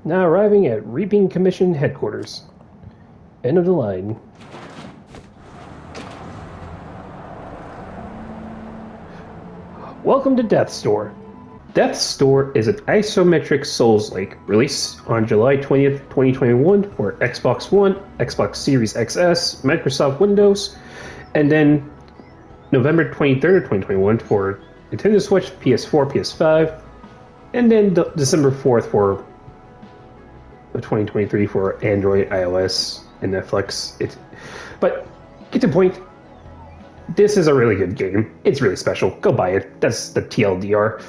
Now arriving at Reaping Commission headquarters. End of the line. Welcome to Death's Door. Death's Door is an isometric Souls-like released on July 20th, 2021 for Xbox One, Xbox Series XS, Microsoft Windows, and then November 23rd, 2021 for Nintendo Switch, PS4, PS5, and then December 4th for 2023 for Android, iOS, and Netflix. But get to the point. This is a really good game. It's really special. Go buy it. That's the TLDR.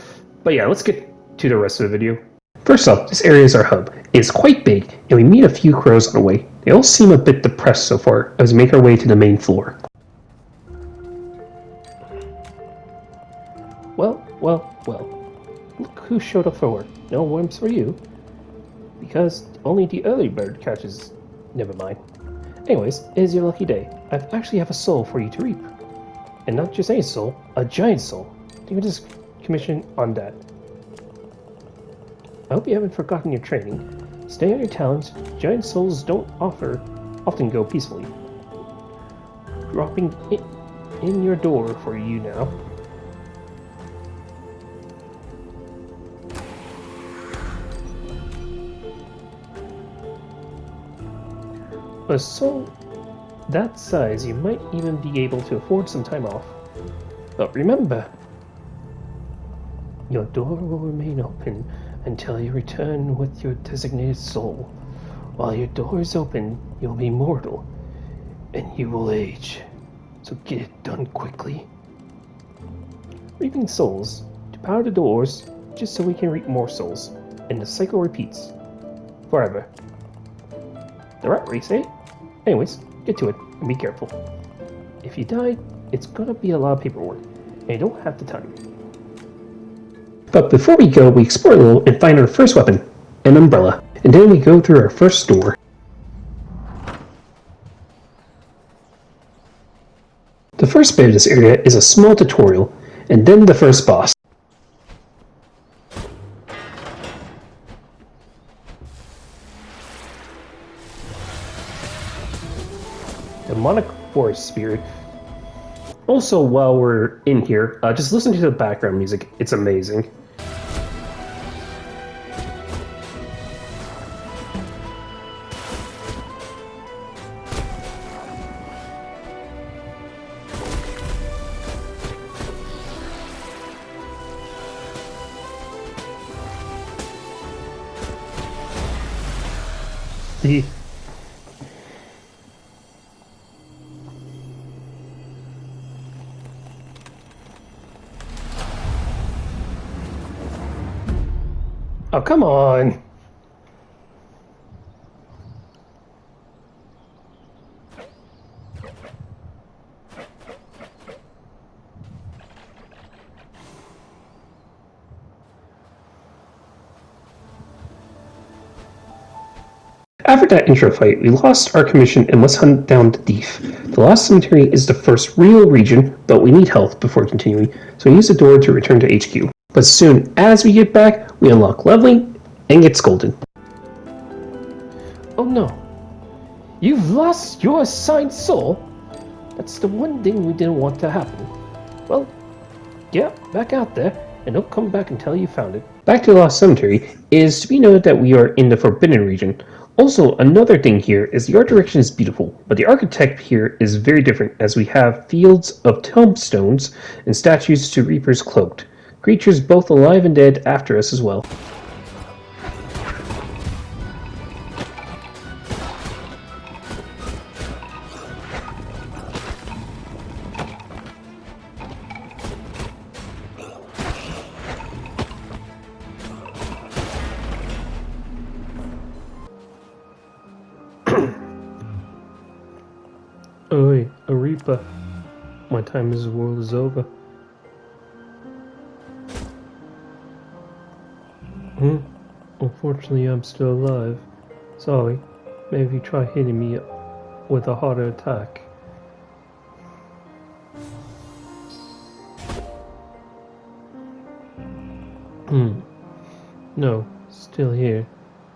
But yeah, let's get to the rest of the video. First up, this area is our hub. It's quite big, and we meet a few crows on the way. They all seem a bit depressed so far as we make our way to the main floor. Well. Look who showed up for work. No worms for you. Because only the early bird catches... Never mind. Anyways, it is your lucky day. I actually have a soul for you to reap. And not just any soul, a giant soul. You can just commission on that. I hope you haven't forgotten your training. Stay on your talents. Giant souls don't often go peacefully. Dropping in your door for you now. A soul that size, you might even be able to afford some time off. But remember, your door will remain open until you return with your designated soul. While your door is open, you'll be mortal, and you will age. So get it done quickly. Reaping souls to power the doors, just so we can reap more souls, and the cycle repeats forever. The rat race, eh? Anyways, get to it, and be careful. If you die, it's gonna be a lot of paperwork, and you don't have the time. But before we go, we explore a little and find our first weapon, an umbrella, and then we go through our first door. The first bit of this area is a small tutorial, and then the first boss. Demonic Forest Spirit. Also, while we're in here, just listen to the background music. It's amazing. The Oh, come on! After that intro fight, we lost our commission and must hunt down the thief. The Lost Cemetery is the first real region, but we need health before continuing, so we use the door to return to HQ. But soon as we get back, we unlock leveling and get scolded. Oh no. You've lost your assigned soul? That's the one thing we didn't want to happen. Well, get back out there, and don't come back until you found it. Back to the Lost Cemetery, it is to be noted that we are in the Forbidden region. Also, another thing here is the art direction is beautiful, but the architect here is very different as we have fields of tombstones and statues to reapers cloaked. Creatures both alive and dead after us as well. Oi, Arepa. My time in this world is over. Unfortunately, I'm still alive. Sorry. Maybe try hitting me with a harder attack. No, still here.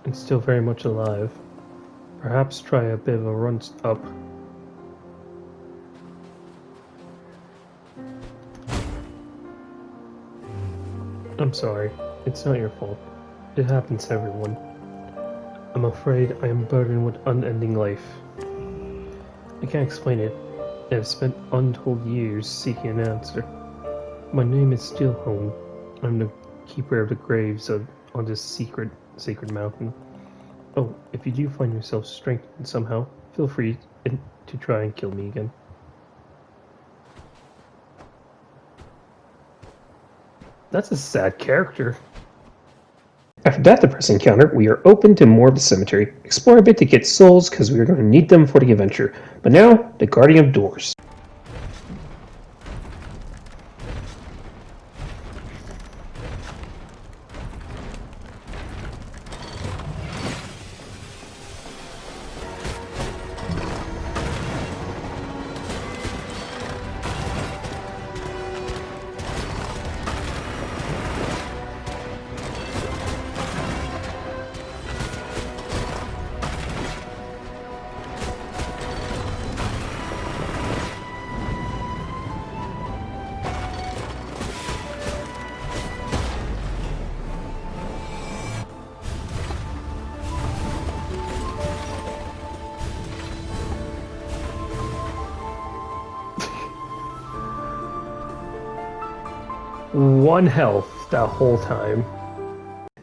and still very much alive. Perhaps try a bit of a run up. I'm sorry. It's not your fault. It happens to everyone. I'm afraid I am burdened with unending life. I can't explain it. I have spent untold years seeking an answer. My name is Steelhome. I'm the keeper of the graves on this sacred mountain. Oh, if you do find yourself strengthened somehow, feel free to try and kill me again. That's a sad character. After that depressing encounter, we are open to more of the cemetery. Explore a bit to get souls, because we are going to need them for the adventure. But now, the Guardian of Doors. One health that whole time.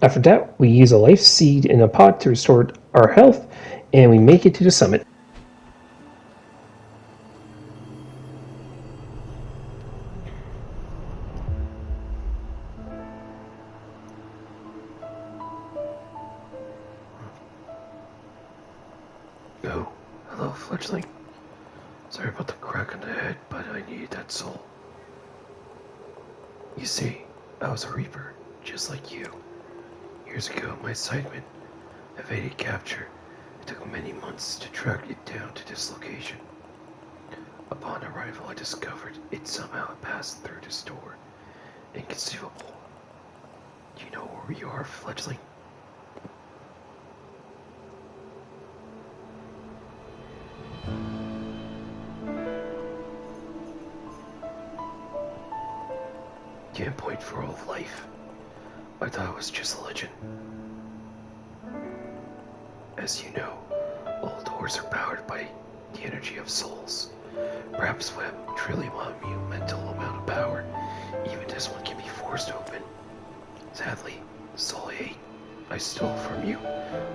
After that, we use a life seed in a pot to restore our health, and we make it to the summit. Oh, hello, fledgling. Sorry about the crack on the head, but I needed that soul. You see, I was a Reaper, just like you. Years ago, my assignment evaded capture. It took many months to track it down to this location. Upon arrival, I discovered it somehow had passed through this door. Inconceivable. Do you know where we are, fledgling? The endpoint for all of life. I thought it was just a legend. As you know, all doors are powered by the energy of souls. Perhaps with a truly monumental amount of power, even this one can be forced open. Sadly, the soul I stole from you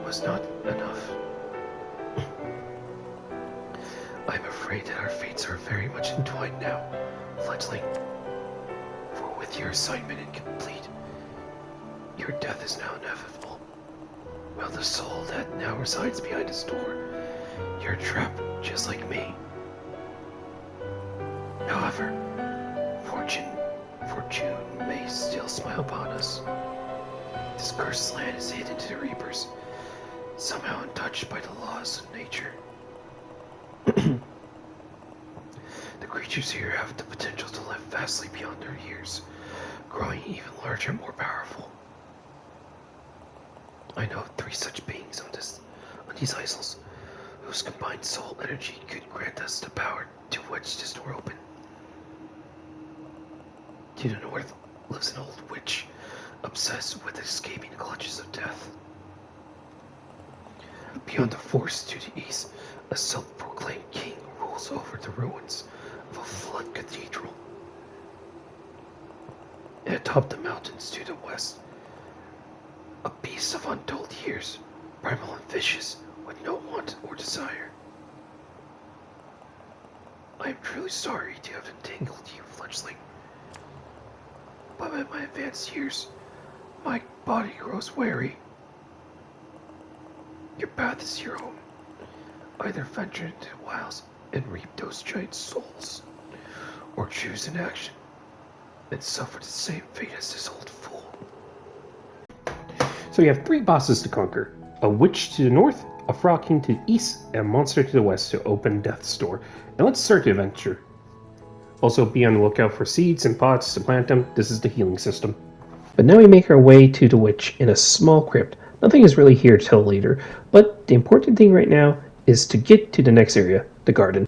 was not enough. I'm afraid that our fates are very much entwined now, fledgling. For with your assignment incomplete, your death is now inevitable. While the soul that now resides behind this door, you're trapped just like me. However, fortune may still smile upon us. This cursed land is hidden to the Reapers, somehow untouched by the laws of nature. The creatures here have the potential to live vastly beyond their years, growing even larger and more powerful. I know of 3 such beings on these isles, whose combined soul energy could grant us the power to wedge this door open. To the north lives an old witch, obsessed with escaping the clutches of death. Beyond the forest to the east, a self-proclaimed king rules over the ruins of a flood cathedral. And atop the mountains to the west, a beast of untold years, primal and vicious, with no want or desire. I am truly sorry to have entangled you, fledgling. But in my advanced years, my body grows weary. Your path is your own. Either venture into the wilds and reap those giant souls, or choose an action and suffer the same fate as this old fool. So you have 3 bosses to conquer. A witch to the north, a frog king to the east, and a monster to the west to open Death's Door. And let's start the adventure. Also be on the lookout for seeds and pots to plant them. This is the healing system. But now we make our way to the witch in a small crypt, Nothing is really here till later, but the important thing right now is to get to the next area, the garden.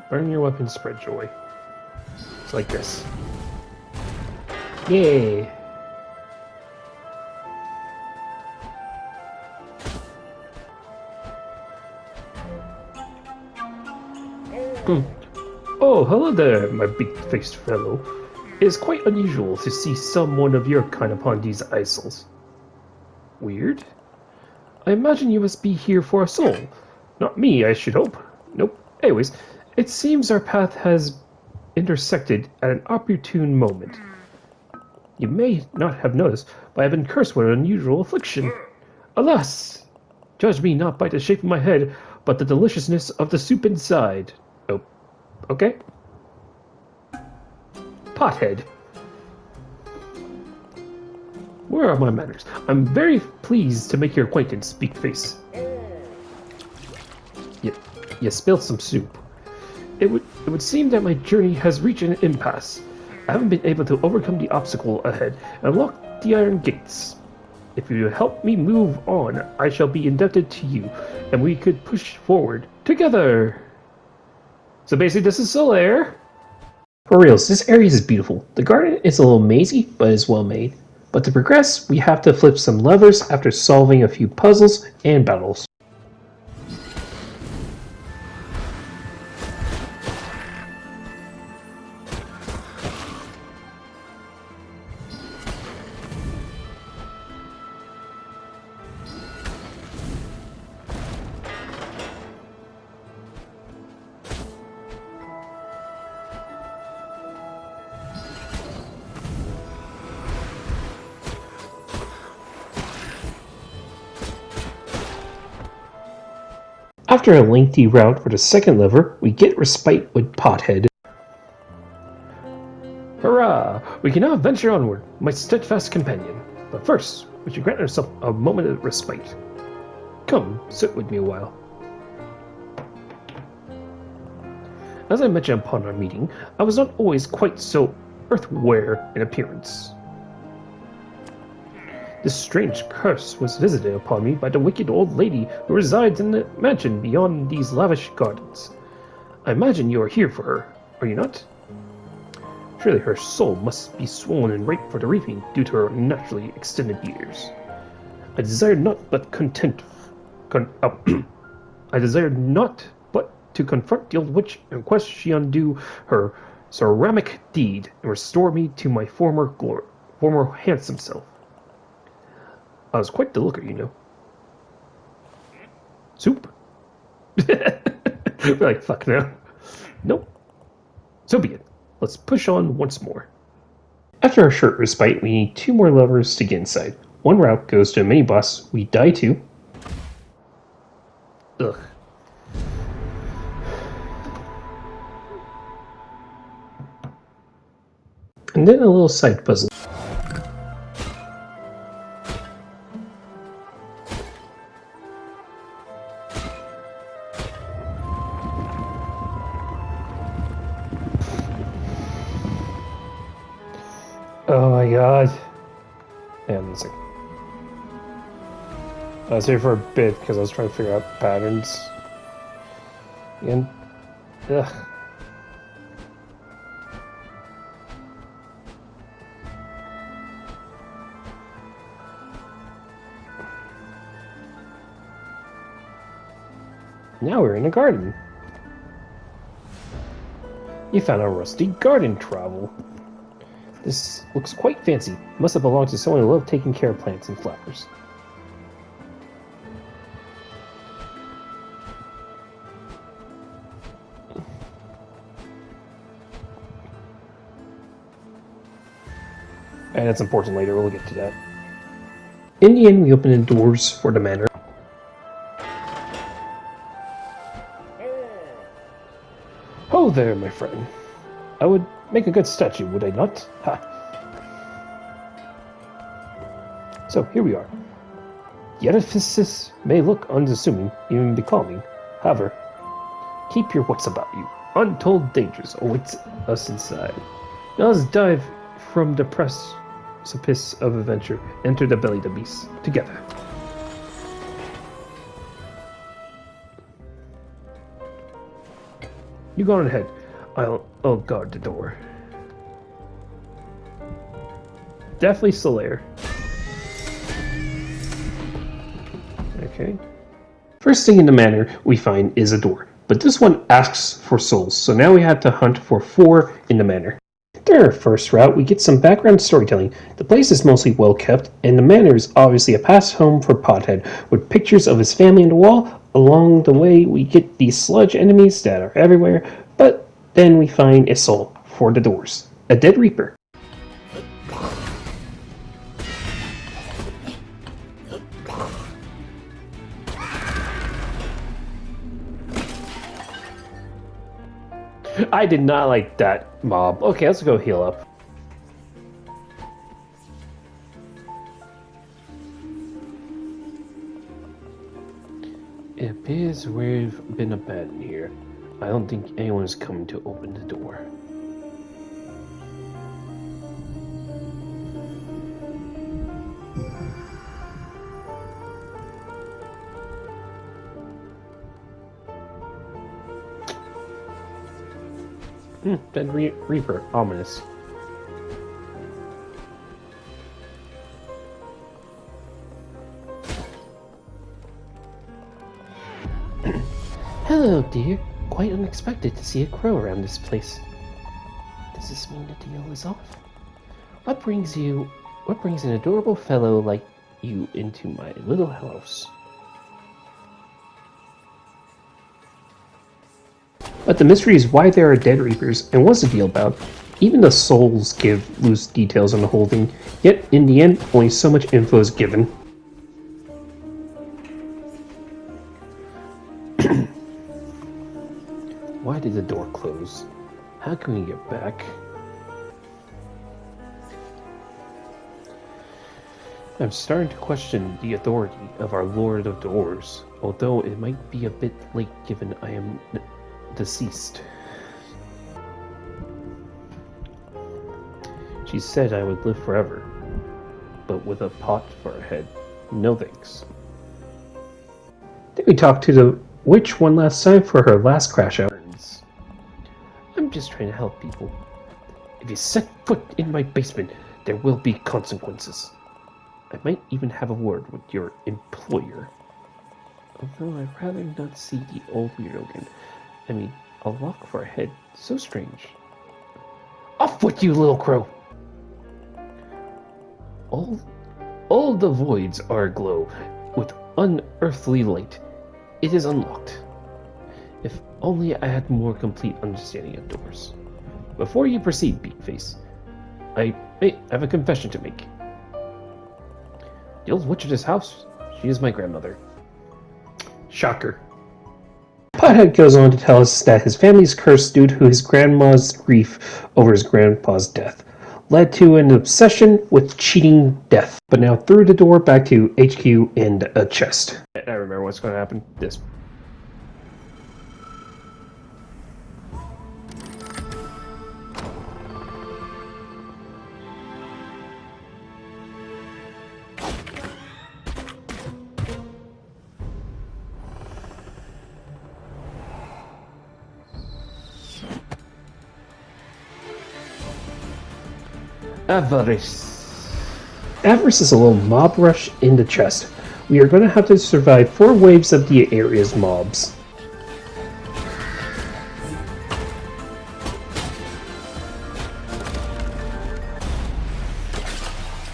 Burn your weapon, spread joy. It's like this. Yay! Oh, hello there, my big-faced fellow. It is quite unusual to see someone of your kind upon these isles. Weird? I imagine you must be here for a soul. Not me, I should hope. Nope. Anyways, it seems our path has intersected at an opportune moment. You may not have noticed, but I have been cursed with an unusual affliction. Alas! Judge me not by the shape of my head, but the deliciousness of the soup inside. Oh, okay. Pothead. Where are my manners? I'm very pleased to make your acquaintance, Beakface. You spilled some soup. It would seem that my journey has reached an impasse. I haven't been able to overcome the obstacle ahead and unlock the iron gates. If you help me move on, I shall be indebted to you, and we could push forward together. So basically, this is Solaire. For reals, this area is beautiful. The garden is a little mazy, but is well made. But to progress, we have to flip some levers after solving a few puzzles and battles. After a lengthy route for the second lever, we get respite with Pothead. Hurrah! We can now venture onward, my steadfast companion. But first, we should grant ourselves a moment of respite. Come, sit with me a while. As I mentioned upon our meeting, I was not always quite so earthware in appearance. This strange curse was visited upon me by the wicked old lady who resides in the mansion beyond these lavish gardens. I imagine you are here for her, are you not? Surely her soul must be swollen and ripe for the reaping due to her naturally extended years. I desire not but I desire not but to confront the old witch and request she undo her ceramic deed and restore me to my former glory, former handsome self. I was quite the looker, you know. Soup? We're like, fuck no. Nope. So be it. Let's push on once more. After a short respite, we need 2 more levers to get inside. One route goes to a mini-boss we die to. Ugh. And then a little side puzzle. Oh my god. Yeah, one second. I was here for a bit because I was trying to figure out patterns. And ugh. Now we're in a garden. You found a rusty garden trowel. This looks quite fancy. Must have belonged to someone who loved taking care of plants and flowers. And that's important later, we'll get to that. In the end, we open the doors for the manor. Ho there, my friend. I would make a good statue, would I not? Ha! So, here we are. The edifice may look unassuming, even becalming. However, keep your wits about you. Untold dangers await us inside. Now let's dive from the precipice of adventure. Enter the belly of the beast together. You go on ahead. I'll guard the door. Definitely Solaire. Okay. First thing in the manor we find is a door, but this one asks for souls, so now we have to hunt for 4 in the manor. During our first route, we get some background storytelling. The place is mostly well kept, and the manor is obviously a past home for Pothead, with pictures of his family on the wall. Along the way, we get these sludge enemies that are everywhere, but then we find a soul for the doors, a dead reaper. I did not like that mob. Okay, let's go heal up. It appears we've been abandoned here. I don't think anyone is coming to open the door. Dead Reaper, ominous. Hello, dear. Quite unexpected to see a crow around this place. Does this mean the deal is off? What brings an adorable fellow like you into my little house? But the mystery is why there are dead reapers and what's the deal about. Even the souls give loose details on the whole thing, yet in the end only so much info is given. Why did the door close? How can we get back? I'm starting to question the authority of our Lord of Doors, although it might be a bit late given I am deceased. She said I would live forever, but with a pot for a head. No thanks. Then we talked to the witch one last time for her last crash out. I'm just trying to help people. If you set foot in my basement, there will be consequences. I might even have a word with your employer. Although I'd rather not see the old weirdo again. I mean, a lock for a head. So strange. Off with you, little crow! All the voids are aglow with unearthly light. It is unlocked. If only I had more complete understanding of doors. Before you proceed, Beakface, I have a confession to make. The old witch of this house, she is my grandmother. Shocker. Pothead goes on to tell us that his family is cursed due to his grandma's grief over his grandpa's death, led to an obsession with cheating death. But now through the door back to HQ in a chest. I remember what's going to happen. This. Avarice. Avarice is a little mob rush in the chest. We are going to have to survive 4 waves of the area's mobs.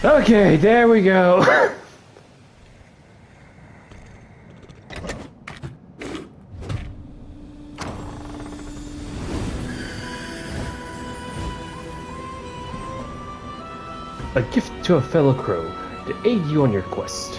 Okay, there we go. A gift to a fellow crow to aid you on your quest.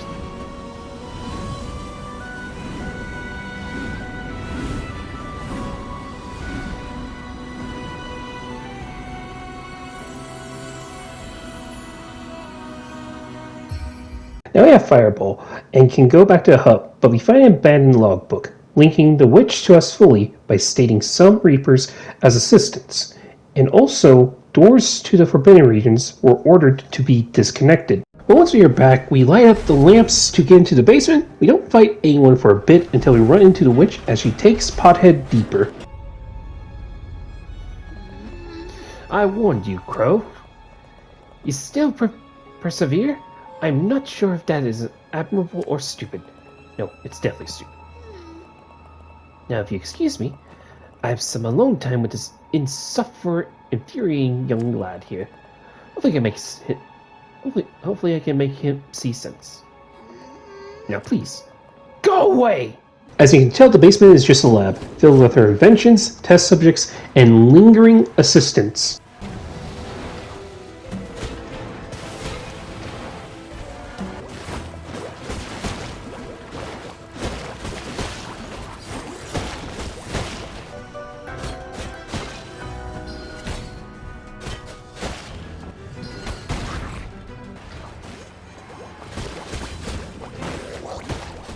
Now we have Fireball and can go back to the hub, but we find an abandoned logbook, linking the witch to us fully by stating some Reapers as assistants, and also doors to the Forbidden Regions were ordered to be disconnected. But once we are back, we light up the lamps to get into the basement. We don't fight anyone for a bit until we run into the witch as she takes Pothead deeper. I warned you, Crow. You still persevere? I'm not sure if that is admirable or stupid. No, it's definitely stupid. Now, if you excuse me, I have some alone time with this infuriating young lad here. Hopefully I can make him see sense. Now please, go away! As you can tell, the basement is just a lab, filled with her inventions, test subjects, and lingering assistants.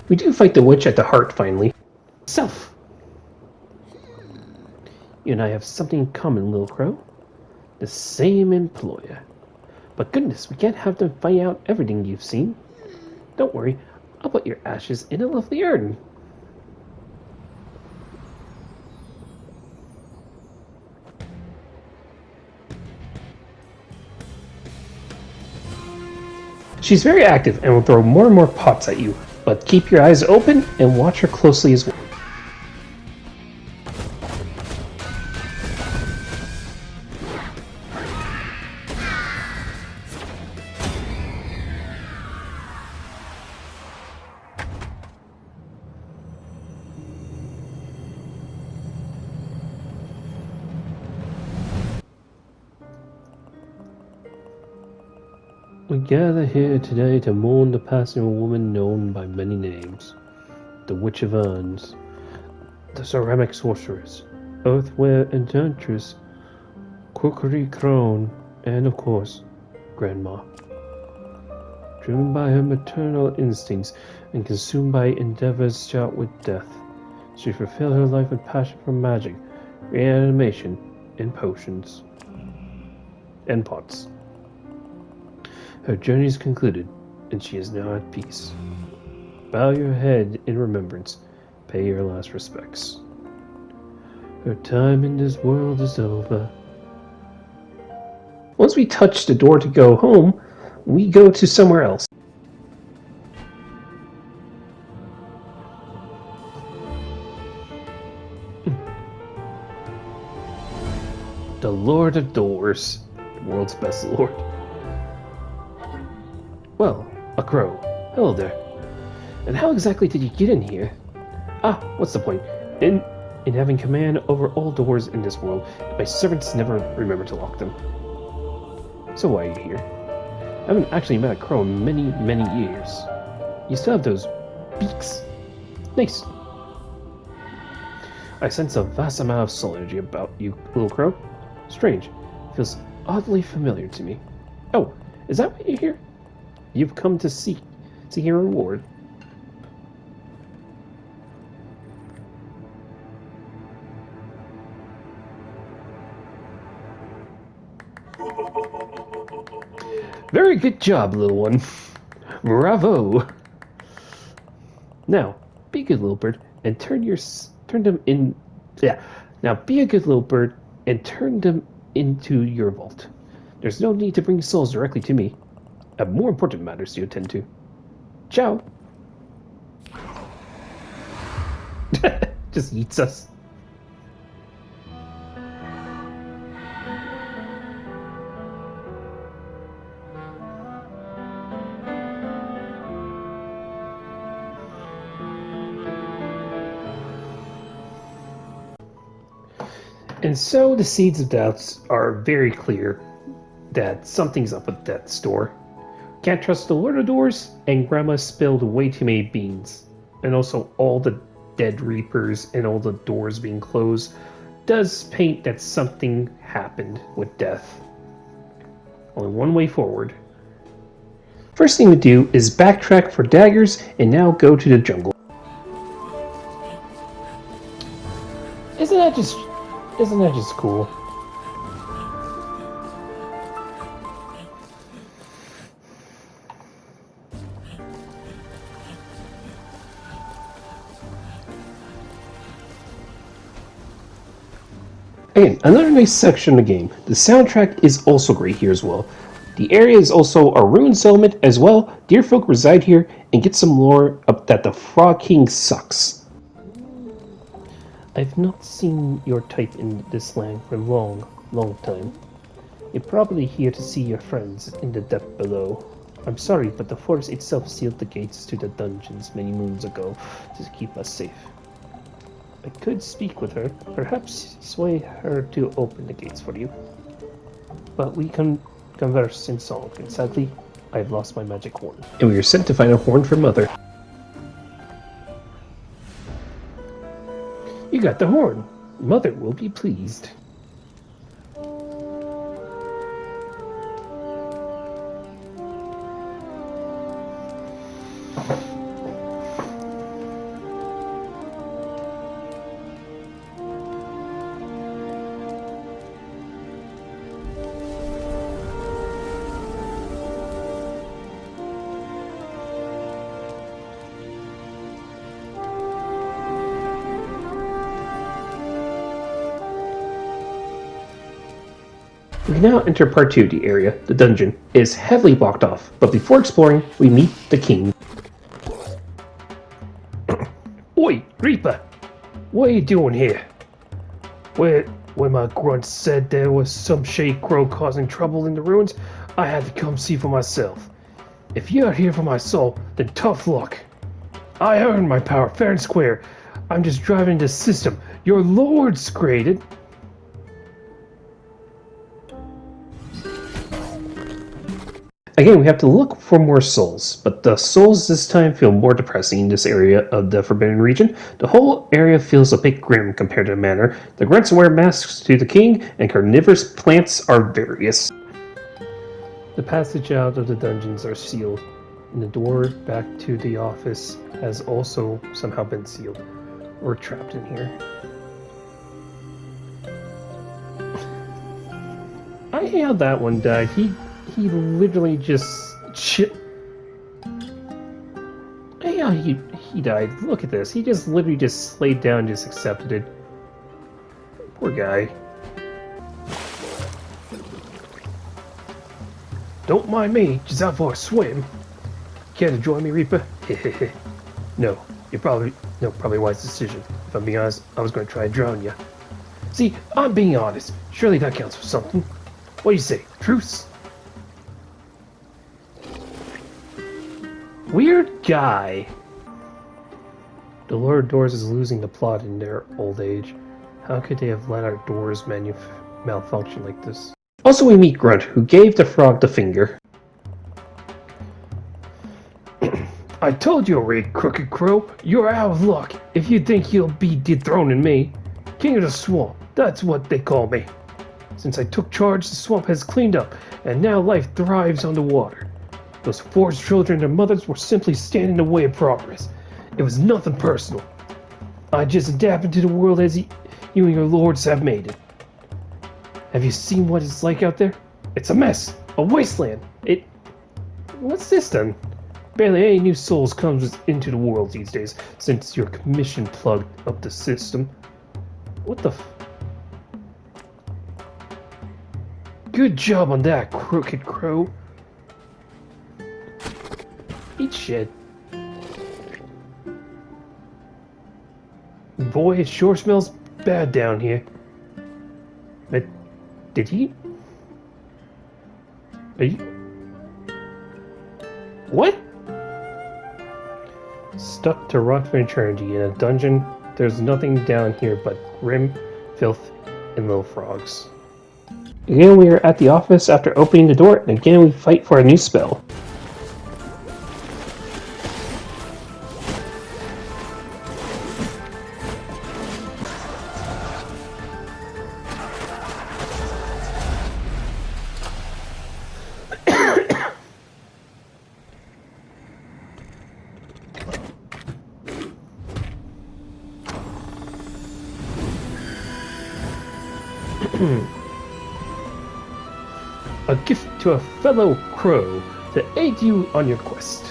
We do fight the witch at the heart, finally. Self! You and I have something in common, Little Crow. The same employer. But goodness, we can't have them find out everything you've seen. Don't worry, I'll put your ashes in a lovely urn. She's very active and will throw more and more pots at you, but keep your eyes open and watch her closely as well. We gather here today to mourn the passing of a woman known by many names. The Witch of Urns, the Ceramic Sorceress, Earthware Enchantress, Cookery Crone, and of course, Grandma. Driven by her maternal instincts and consumed by endeavors shot with death, she fulfilled her life with passion for magic, reanimation, and potions. And pots. Her journey is concluded, and she is now at peace. Bow your head in remembrance, pay your last respects. Her time in this world is over. Once we touch the door to go home, we go to somewhere else. The Lord of Doors, the world's best lord. Well, a crow. Hello there. And how exactly did you get in here? Ah, what's the point? In having command over all doors in this world, my servants never remember to lock them. So why are you here? I haven't actually met a crow in many, many years. You still have those beaks. Nice. I sense a vast amount of soul energy about you, Little Crow. Strange. Feels oddly familiar to me. Oh, is that why you're here? You've come to seek a reward. Very good job, little one. Bravo. Now, be a good little bird and turn them in. Yeah. Now, be a good little bird and turn them into your vault. There's no need to bring souls directly to me. I have more important matters to attend to. Ciao. Just eats us. And so the seeds of doubts are very clear that something's up with that store. Can't trust the Lord of Doors, and Grandma spilled way too many beans. And also all the dead reapers and all the doors being closed does paint that something happened with death. Only one way forward. First thing to do is backtrack for daggers and now go to the jungle. Isn't that just cool? Again, another nice section of the game. The soundtrack is also great here as well. The area is also a ruin settlement as well. Deer folk reside here and get some lore up that the Frog King sucks. I've not seen your type in this land for a long time. You're probably here to see your friends in the depth below. I'm sorry, but the forest itself sealed the gates to the dungeons many moons ago to keep us safe. I could speak with her, perhaps sway her to open the gates for you. But we can converse in song, and sadly, I've lost my magic horn. And we were sent to find a horn for Mother. You got the horn. Mother will be pleased. We now enter part 2 of the area. The dungeon is heavily blocked off, but before exploring, we meet the king. Oi, Reaper! What are you doing here? When my grunt said there was some shade crow causing trouble in the ruins, I had to come see for myself. If you're here for my soul, then tough luck. I earned my power fair and square. I'm just driving the system your lords created. Again, we have to look for more souls, but the souls this time feel more depressing in this area of the Forbidden Region. The whole area feels a bit grim compared to the manor. The grunts wear masks to the king, and carnivorous plants are various. The passage out of the dungeons are sealed, and the door back to the office has also somehow been sealed. We're trapped in here. I hate how that one died. He literally just yeah, he died. Look at this. He just literally just laid down and just accepted it. Poor guy. Don't mind me, just out for a swim. Care to join me, Reaper? No, probably a wise decision. If I'm being honest, I was going to try and drown you. See, I'm being honest. Surely that counts for something. What do you say? Truce? Weird guy. The Lord Doors is losing the plot in their old age. How could they have let our doors malfunction like this? Also, we meet Grunt, who gave the frog the finger. I told you already, Crooked Crow. You're out of luck if you think you'll be dethroning me. King of the Swamp, that's what they call me. Since I took charge, the swamp has cleaned up, and now life thrives on the water. Those forged children and their mothers were simply standing in the way of progress. It was nothing personal. I just adapted to the world as you and your lords have made it. Have you seen what it's like out there? It's a mess, a wasteland. What's this then? Barely any new souls comes into the world these days since your commission plugged up the system. What the Good job on that, Crooked Crow. Eat shit. Boy, it sure smells bad down here. But did he? Are you? What? Stuck to rot for eternity in a dungeon. There's nothing down here but grim, filth, and little frogs. Again, we are at the office after opening the door, and again we fight for a new spell. A gift to a fellow crow to aid you on your quest.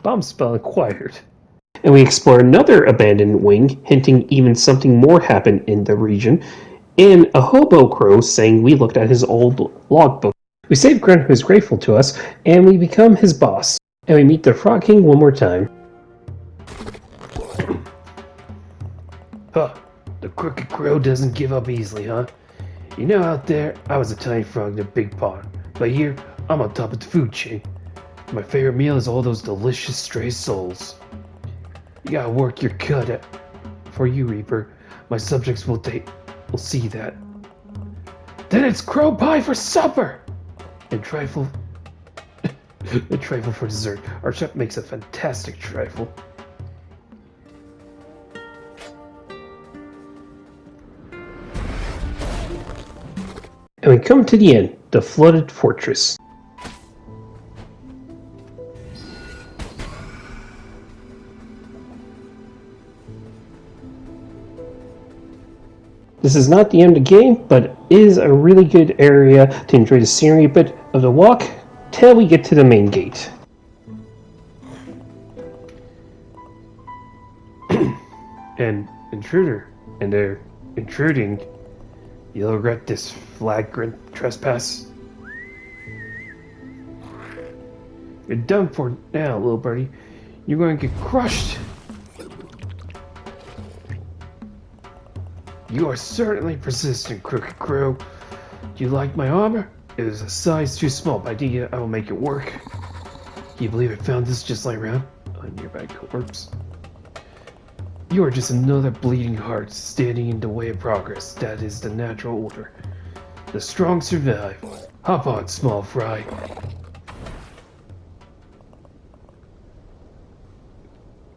bomb spell acquired. And we explore another abandoned wing, hinting even something more happened in the region, and a hobo crow saying we looked at his old logbook. We save Grunt, who is grateful to us, and we become his boss. And we meet the Frog King one more time. Huh, the Crooked Crow doesn't give up easily, huh? You know, out there, I was a tiny frog in a big pond, but here, I'm on top of the food chain. My favorite meal is all those delicious stray souls. You gotta work your cut at for you, Reaper. My subjects will see that. Then it's crow pie for supper! And trifle... and trifle for dessert. Our chef makes a fantastic trifle. And we come to the end, the flooded fortress. This is not the end of the game, but is a really good area to enjoy the scenery bit of the walk till we get to the main gate. An intruder, and they're intruding. You'll regret this flagrant trespass. You're done for now, little birdie. You're going to get crushed. You are certainly persistent, Crooked Crow. Do you like my armor? It is a size too small, but I will make it work. Can you believe I found this just lying around? A nearby corpse. You are just another bleeding heart standing in the way of progress. That is the natural order. The strong survive. Hop on, small fry.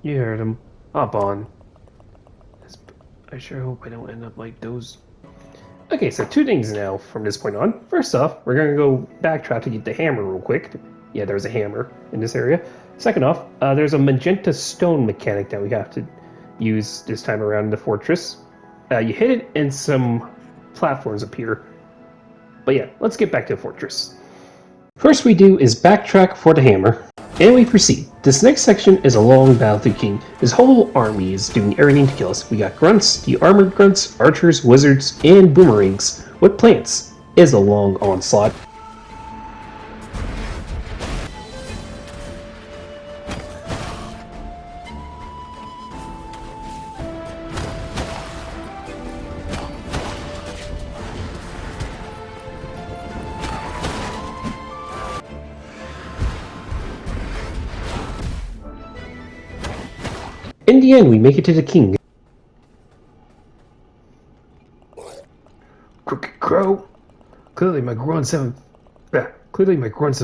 You heard him. Hop on. I sure hope I don't end up like those. Okay, so two things now from this point on. First off, we're going to go backtrack to get the hammer real quick. Yeah, there's a hammer in this area. Second off, there's a magenta stone mechanic that we have to use this time around in the fortress. You hit it and some platforms appear. But yeah, let's get back to the fortress. First we do is backtrack for the hammer, and we proceed. This next section is a long battle through King. His whole army is doing everything to kill us. We got grunts, the armored grunts, archers, wizards, and boomerangs. With plants is a long onslaught. In the end, we make it to the king. Crooked Crow, clearly my grunts have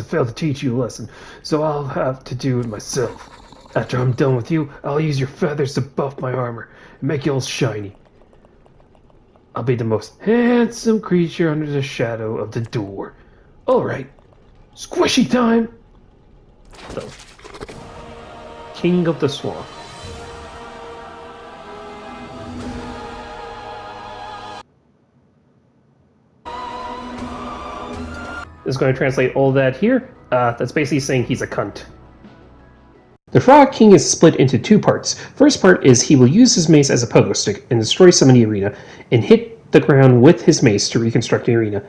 failed to teach you a lesson, so I'll have to do it myself. After I'm done with you, I'll use your feathers to buff my armor and make it all shiny. I'll be the most handsome creature under the shadow of the door. Alright, squishy time! So, King of the Swamp. Is going to translate all that here. That's basically saying he's a cunt. The Frog King is split into two parts. First part is he will use his mace as a pogo stick and destroy some in the arena, and hit the ground with his mace to reconstruct the arena.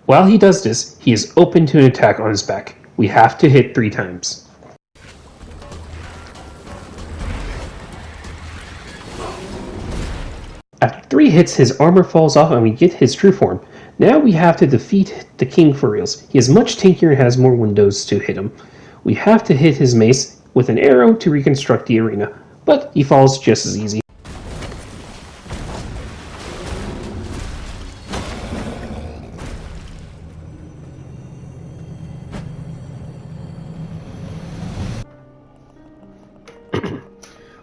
While he does this, he is open to an attack on his back. We have to hit 3 times. After 3 hits, his armor falls off and we get his true form. Now we have to defeat the king for reals. He is much tankier and has more windows to hit him. We have to hit his mace with an arrow to reconstruct the arena, but he falls just as easy.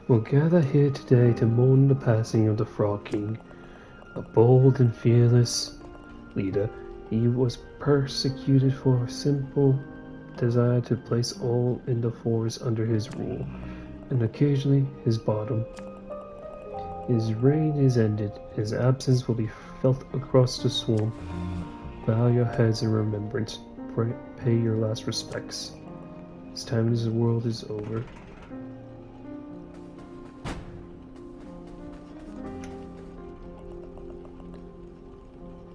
We'll gather here today to mourn the passing of the Frog King, a bold and fearless leader. He was persecuted for a simple desire to place all in the forest under his rule, and occasionally his bottom. His reign is ended. His absence will be felt across the swamp. Bow your heads in remembrance. Pay your last respects. His time in this world is over.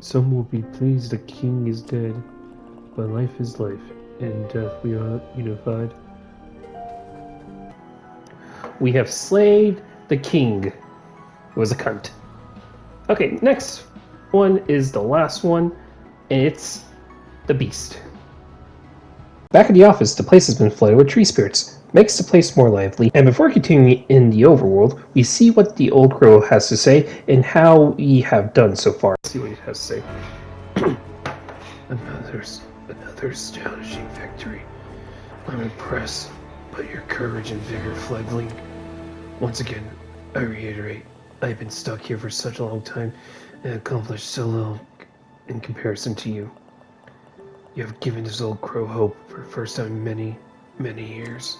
Some will be pleased the king is dead, but life is life. In death we are unified. We have slayed the king, who was a cunt. Okay, next one is the last one, and it's the beast. Back at the office, the place has been flooded with tree spirits. Makes the place more lively, and before continuing in the overworld, we see what the old crow has to say and how we have done so far. Let's see what he has to say. Another astonishing victory. I'm impressed by your courage and vigor, Fledgling. Once again, I reiterate, I've been stuck here for such a long time and accomplished so little in comparison to you. You have given this old crow hope for the first time in many, many years.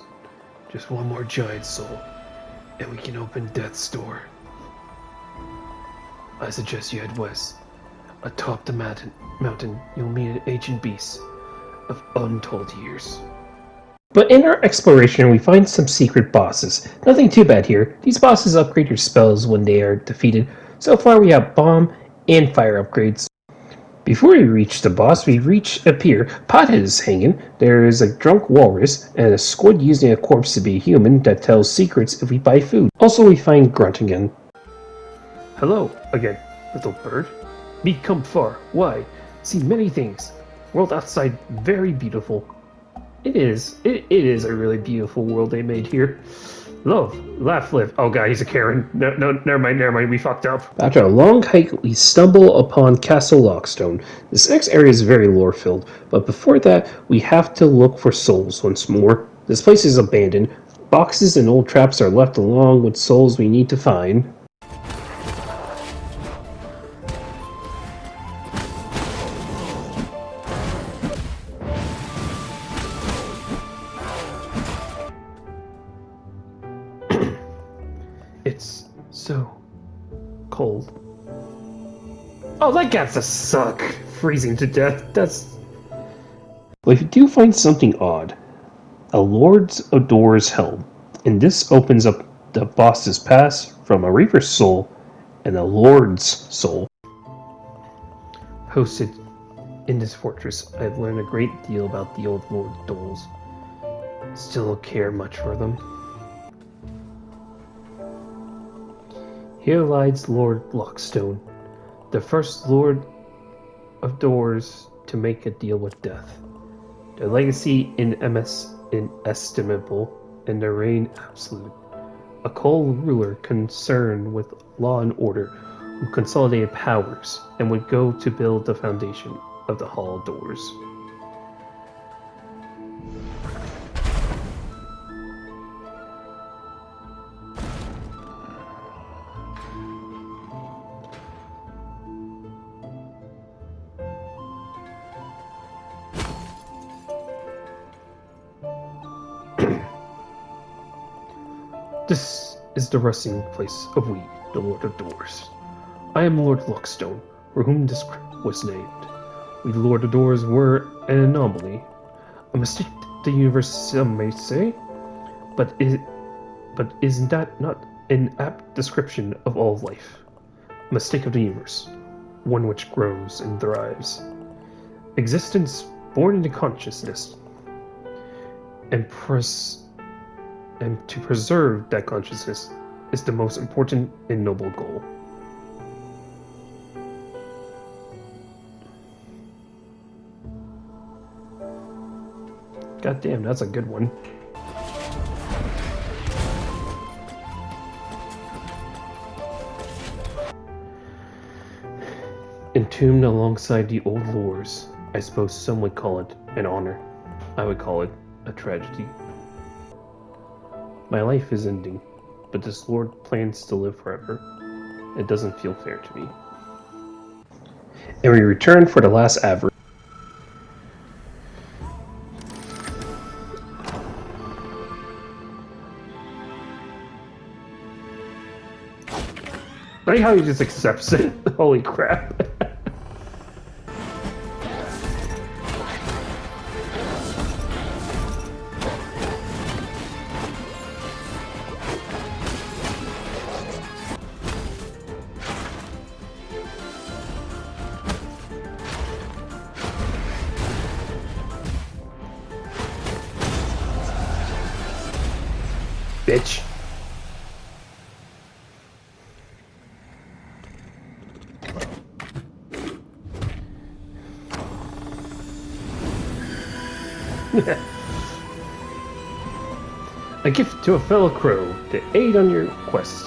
Just one more giant soul, and we can open Death's door. I suggest you head west. Atop the mountain, you'll meet an ancient beast of untold years. But in our exploration, we find some secret bosses. Nothing too bad here. These bosses upgrade your spells when they are defeated. So far we have bomb and fire upgrades. Before we reach the boss, we reach a pier. Pothead is hanging. There is a drunk walrus and a squid using a corpse to be a human that tells secrets if we buy food. Also, we find Grunt again. Hello again, little bird. Me come far, wide, see many things. World outside very beautiful. It is a really beautiful world they made here. Love, laugh, live. Oh god, he's a Karen. No, never mind, we fucked up. After a long hike, we stumble upon Castle Lockstone. This next area is very lore-filled, but before that, we have to look for souls once more. This place is abandoned. Boxes and old traps are left along with souls we need to find. It's so cold. Oh, that gets to suck. Freezing to death. That's... But we do find something odd. A Lord's of Doors helm. And this opens up the boss's pass from a Reaper's soul and a Lord's soul. Posted in this fortress, I've learned a great deal about the old Lord Doles. Still don't care much for them. Here lies Lord Lockstone, the first Lord of Doors to make a deal with death. Their legacy inestimable and their reign absolute. A cold ruler concerned with law and order who consolidated powers and would go to build the foundation of the Hall of Doors. This is the resting place of we, the Lord of Doors. I am Lord Lockstone, for whom this crypt was named. We, the Lord of Doors, were an anomaly, a mistake of the universe, some may say, but isn't that not an apt description of all life? A mistake of the universe, one which grows and thrives. Existence born into consciousness, and to preserve that consciousness is the most important and noble goal. God damn, that's a good one. Entombed alongside the old lores, I suppose some would call it an honor. I would call it a tragedy. My life is ending, but this Lord plans to live forever. It doesn't feel fair to me. And we return for the last average. I like how he just accepts it. Holy crap. bitch. A gift to a fellow crow to aid on your quest.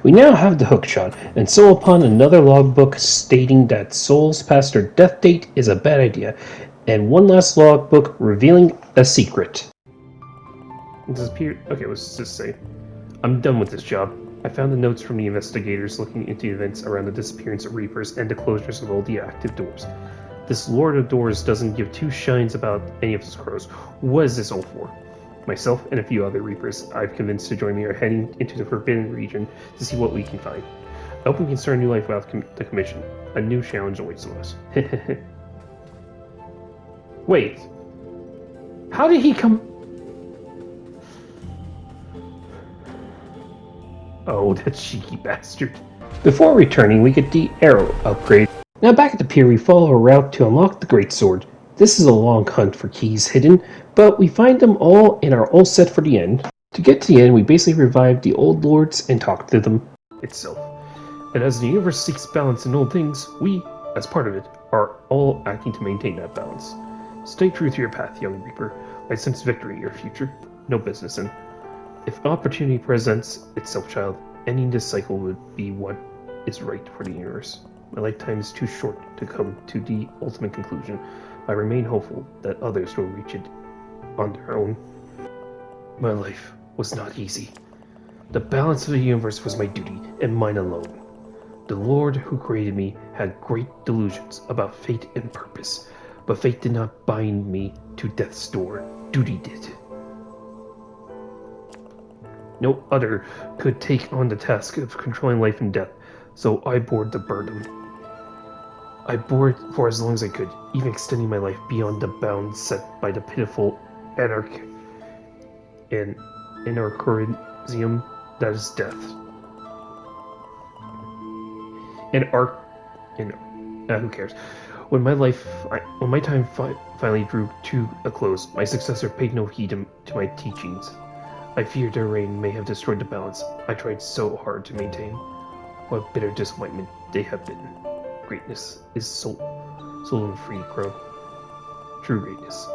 We now have the hookshot, and so upon another logbook stating that souls past their death date is a bad idea, and one last logbook revealing a secret. Disappeared. Okay, let's just say, I'm done with this job. I found the notes from the investigators looking into events around the disappearance of Reapers and the closures of all the active doors. This Lord of Doors doesn't give two shines about any of his crows. What is this all for? Myself and a few other Reapers I've convinced to join me are heading into the Forbidden Region to see what we can find. I hope we can start a new life without the Commission. A new challenge awaits us. Wait. How did he come... Oh, that cheeky bastard. Before returning, we get the arrow upgrade. Now back at the pier, we follow a route to unlock the Great Sword. This is a long hunt for keys hidden, but we find them all and are all set for the end. To get to the end, we basically revive the old lords and talk to them itself. And as the universe seeks balance in all things, we, as part of it, are all acting to maintain that balance. Stay true to your path, young Reaper. I sense victory in your future. No business in. If opportunity presents itself, child, ending this cycle would be what is right for the universe. My lifetime is too short to come to the ultimate conclusion. I remain hopeful that others will reach it on their own. My life was not easy. The balance of the universe was my duty, and mine alone. The Lord who created me had great delusions about fate and purpose, but fate did not bind me to death's door. Duty did. No other could take on the task of controlling life and death, so I bore the burden. I bore it for as long as I could, even extending my life beyond the bounds set by the pitiful anarchium that is death. Who cares? When my time finally drew to a close, my successor paid no heed to my teachings. I feared their reign may have destroyed the balance I tried so hard to maintain. What bitter disappointment they have been. Greatness is soul and free, Crow. True greatness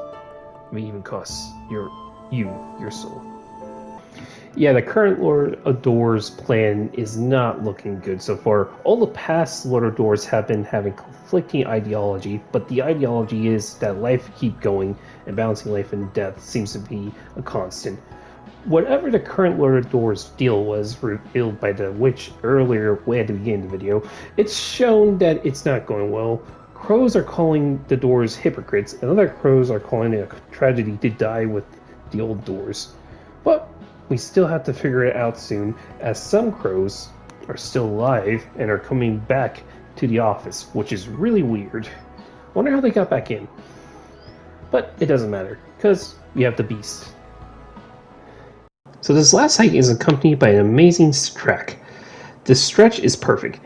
may even cost your soul. Yeah, the current Lord of Doors plan is not looking good so far. All the past Lord of Doors have been having conflicting ideology, but the ideology is that life keep going and balancing life and death seems to be a constant. Whatever the current Lord of Doors deal was revealed by the witch earlier, way at the beginning of the video, it's shown that it's not going well. Crows are calling the Doors hypocrites, and other crows are calling it a tragedy to die with the old Doors. But we still have to figure it out soon, as some crows are still alive and are coming back to the office, which is really weird. Wonder how they got back in. But it doesn't matter, because we have the beast. So this last hike is accompanied by an amazing track. The stretch is perfect,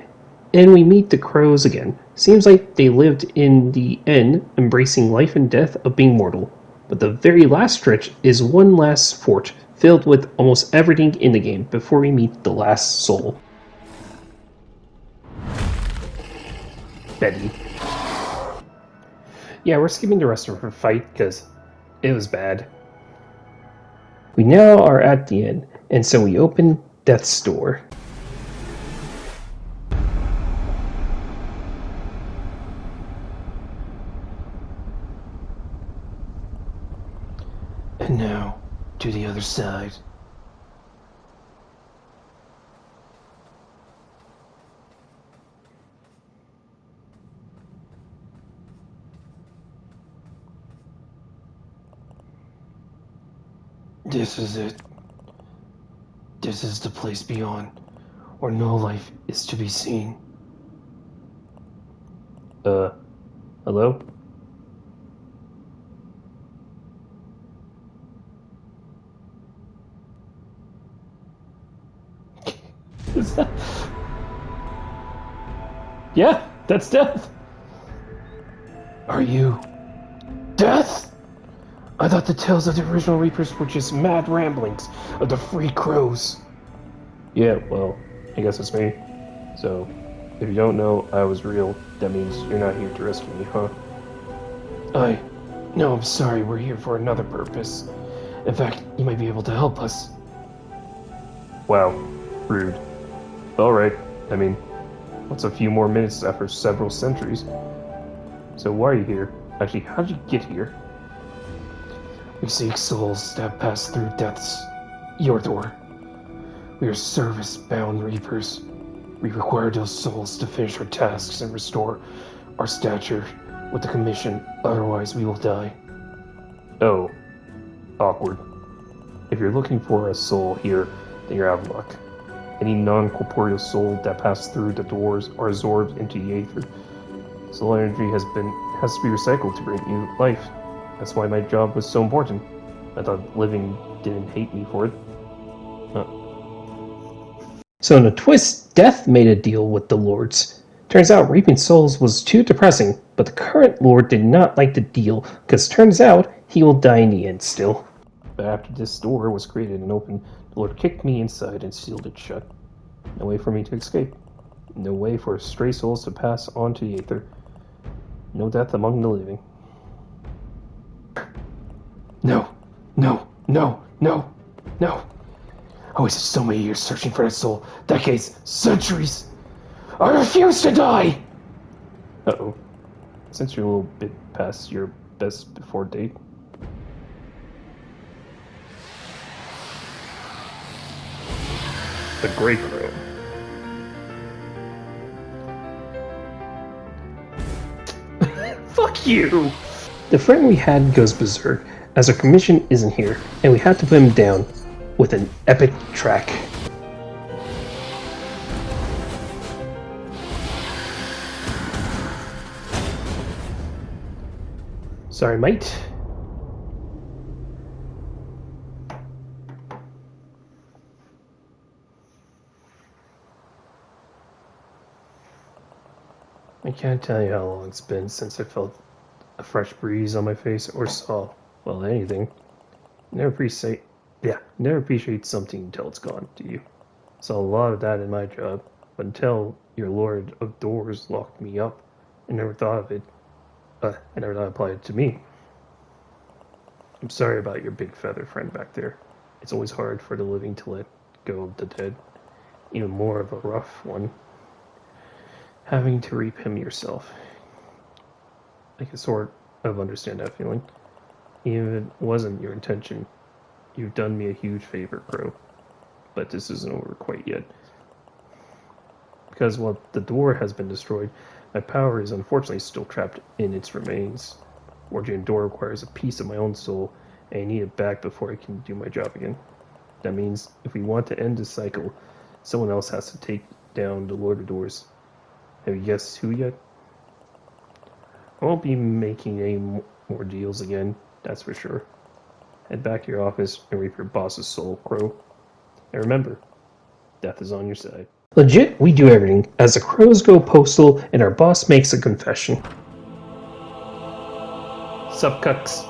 and we meet the crows again. Seems like they lived in the end, embracing life and death of being mortal. But the very last stretch is one last fort, filled with almost everything in the game, before we meet the last soul. Betty. Yeah, we're skipping the rest of her fight, because it was bad. We now are at the end, and so we open Death's Door. And now, to the other side. This is it. This is the place beyond, where no life is to be seen. Hello? Yeah, that's Death. Are you Death? I thought the tales of the original Reapers were just mad ramblings of the Free Crows. Yeah, well, I guess it's me. So, if you don't know I was real, that means you're not here to rescue me, huh? No, I'm sorry, we're here for another purpose. In fact, you might be able to help us. Wow, rude. Alright, I mean, what's a few more minutes after several centuries? So why are you here? Actually, how did you get here? We seek souls that have passed through death's your door. We are service-bound reapers. We require those souls to finish our tasks and restore our stature with the commission, otherwise we will die. Oh, awkward. If you're looking for a soul here, then you're out of luck. Any non-corporeal soul that passed through the doors are absorbed into the aether. Soul energy has to be recycled to bring new life. That's why my job was so important. I thought living didn't hate me for it. So in a twist, Death made a deal with the Lords. Turns out reaping souls was too depressing, but the current Lord did not like the deal, because turns out he will die in the end still. But after this door was created and opened, the Lord kicked me inside and sealed it shut. No way for me to escape. No way for stray souls to pass on to the aether. No death among the living. No, no, no, no, no. I wasted so many years searching for that soul. Decades, centuries. I refuse to die! Uh-oh. Since you're a little bit past your best before date. The Grey Crow. Fuck you! The friend we had goes berserk, as our commission isn't here, and we have to put him down with an epic track. Sorry, mate. I can't tell you how long it's been since I felt a fresh breeze on my face or saw, well, anything. Never appreciate something until it's gone, do you? Saw a lot of that in my job, but until your Lord of Doors locked me up, I never thought of it. I never thought it applied to me. I'm sorry about your big feather friend back there. It's always hard for the living to let go of the dead. Even more of a rough one. Having to reap him yourself. I can sort of understand that feeling. Even if it wasn't your intention, you've done me a huge favor, Crow. But this isn't over quite yet. Because while the door has been destroyed, my power is unfortunately still trapped in its remains. Forging a door requires a piece of my own soul, and I need it back before I can do my job again. That means if we want to end this cycle, someone else has to take down the Lord of Doors. Have you guessed who yet? I won't be making any more deals again, that's for sure. Head back to your office and reap your boss's soul, Crow. And remember, death is on your side. Legit, we do everything, as the crows go postal and our boss makes a confession. Sup, cucks?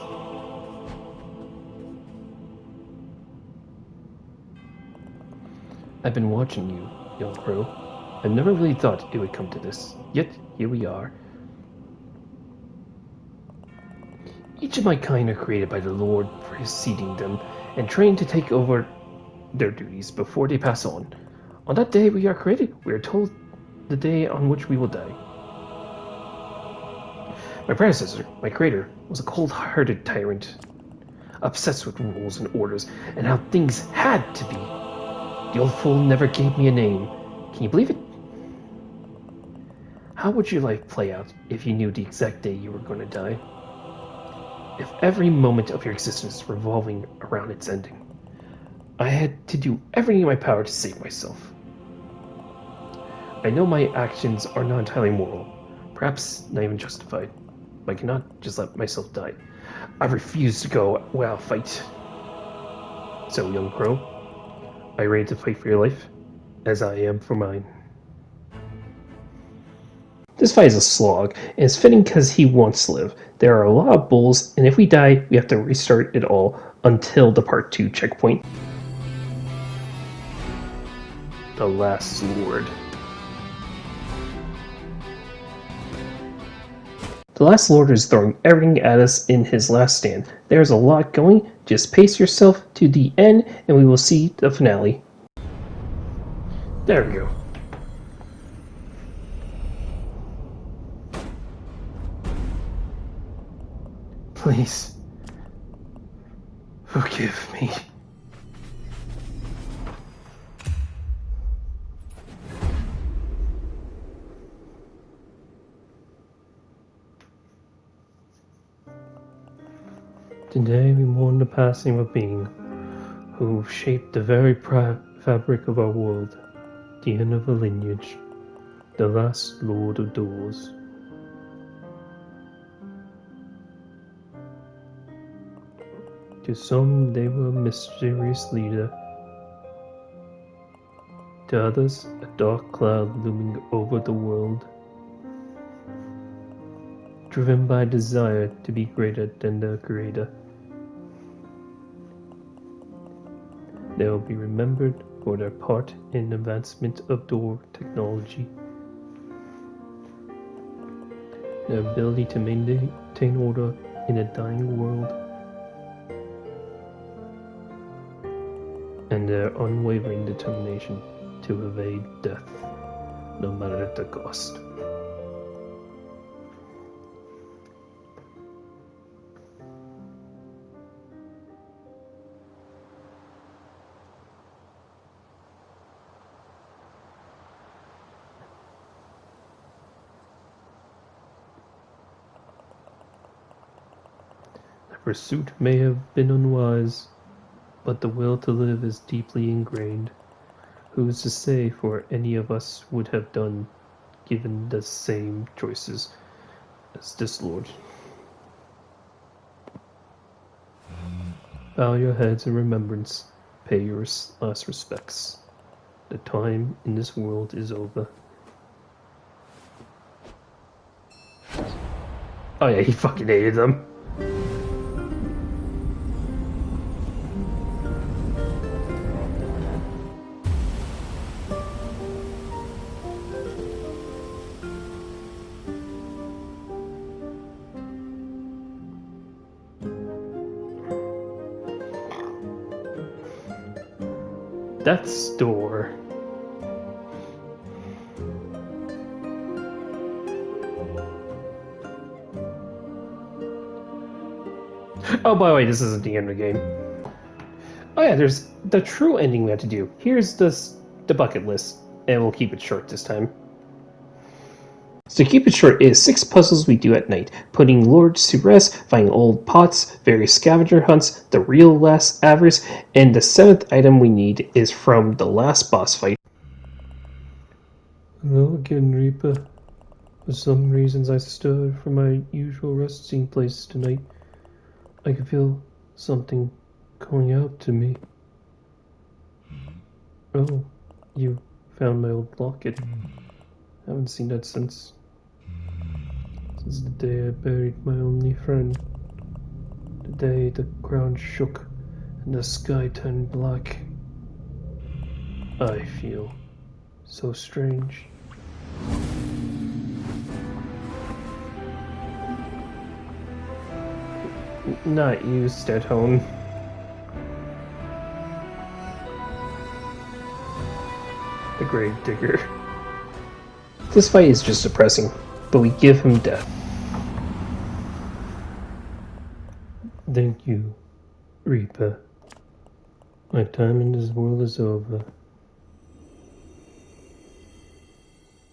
I've been watching you, young crow. I never really thought it would come to this, yet here we are. Each of my kind are created by the Lord preceding them and trained to take over their duties before they pass on. On that day we are created, we are told the day on which we will die. My predecessor, my creator, was a cold-hearted tyrant, obsessed with rules and orders and how things had to be. The old fool never gave me a name. Can you believe it? How would your life play out if you knew the exact day you were going to die? If every moment of your existence revolving around its ending. I had to do everything in my power to save myself. I know my actions are not entirely moral, perhaps not even justified, but I cannot just let myself die. I refuse to go without a fight. So, young crow, are you ready to fight for your life? as I am for mine. This fight is a slog, and it's fitting because he wants to live. There are a lot of bulls, and if we die, we have to restart it all until the part 2 checkpoint. The Last Lord. The Last Lord is throwing everything at us in his last stand. There's a lot going, just pace yourself to the end and we will see the finale. There we go. Please. Forgive me. Today we mourn the passing of a being who shaped the very fabric of our world, the end of a lineage, the last Lord of Doors. To some, they were a mysterious leader. To others, a dark cloud looming over the world, driven by desire to be greater than their creator. They will be remembered for their part in the advancement of door technology, their ability to maintain order in a dying world, and their unwavering determination to evade death, no matter the cost. The pursuit may have been unwise, but the will to live is deeply ingrained. Who's to say for any of us would have done given the same choices as this Lord? Bow your heads in remembrance, pay your last respects. The time in this world is over. Oh yeah, he fucking hated them. Death's Door. Oh, by the way, this isn't the end of the game. Oh yeah, there's the true ending we have to do. Here's the bucket list, and we'll keep it short this time. So to keep it short, it is 6 puzzles we do at night, putting lords to rest, finding old pots, various scavenger hunts, the real last avarice, and the 7th item we need is from the last boss fight. Hello again, Reaper. For some reasons I stirred from my usual resting place tonight. I could feel something calling out to me. Oh, you found my old locket. Haven't seen that since the day I buried my only friend. The day the ground shook and the sky turned black. I feel so strange. Not you, Stedhone. The Grave Digger. This fight is just depressing, but we give him death. Thank you, Reaper. My time in this world is over.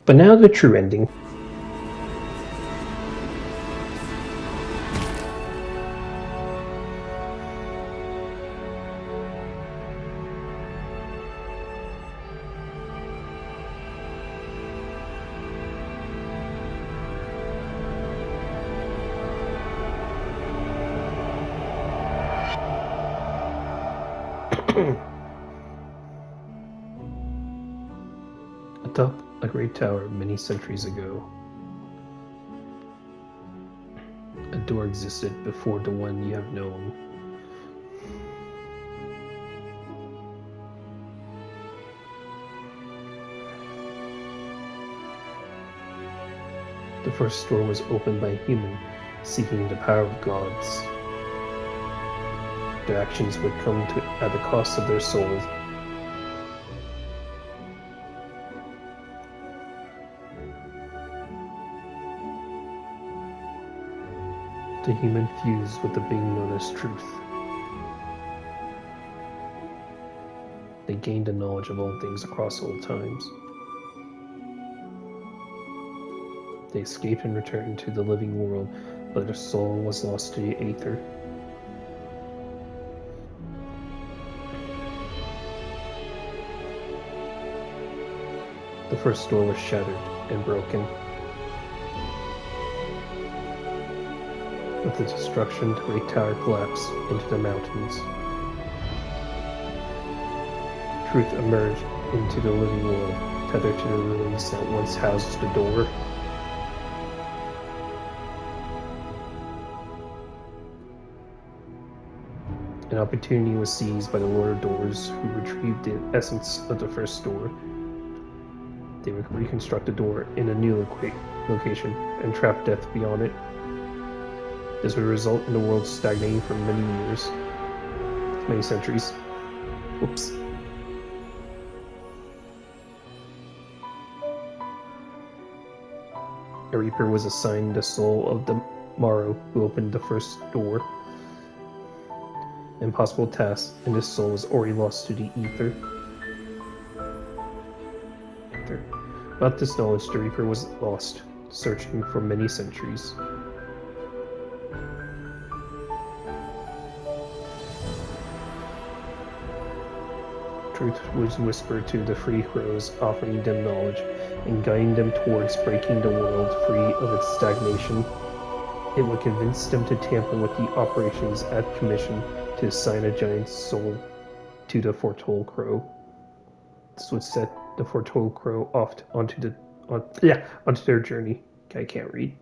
But now the true ending. a great tower many centuries ago. A door existed before the one you have known. The first door was opened by a human seeking the power of gods. Their actions would come at the cost of their souls. The human fused with the being known as truth. They gained a knowledge of all things across all times. They escaped and returned to the living world, but their soul was lost to the aether. The first door was shattered and broken. With the destruction, the great tower collapsed into the mountains. Truth emerged into the living world, tethered to the ruins that once housed the door. An opportunity was seized by the Lord of Doors, who retrieved the essence of the first door. They would reconstruct the door in a new location and trap death beyond it. This would result in the world stagnating for many years, many centuries. Whoops. A Reaper was assigned the soul of the Morrow who opened the first door. Impossible task, and this soul was already lost to the ether. Without this knowledge, the Reaper was lost, searching for many centuries. Truth was whispered to the free crows, offering them knowledge and guiding them towards breaking the world free of its stagnation. It would convince them to tamper with the operations at commission to assign a giant soul to the Foretold Crow. This would set the Foretold Crow off onto their journey. I can't read.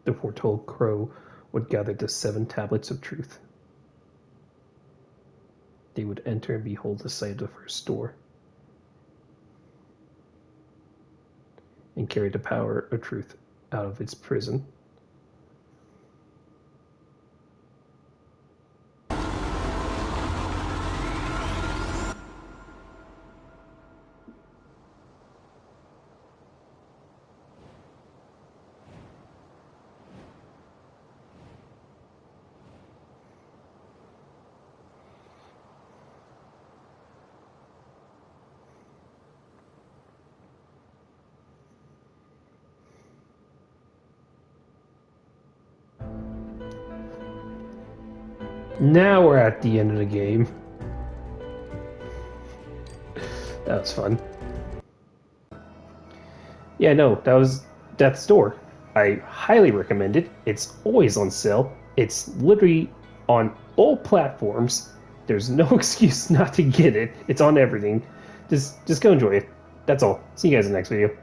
The Foretold Crow would gather the 7 tablets of truth. They would enter and behold the sight of the first door, and carry the power of truth out of its prison. Now we're at the end of the game. That was fun. Yeah, no, that was Death's Door. I highly recommend it. It's always on sale. It's literally on all platforms. There's no excuse not to get it. It's on everything. Just go enjoy it. That's all. See you guys in the next video.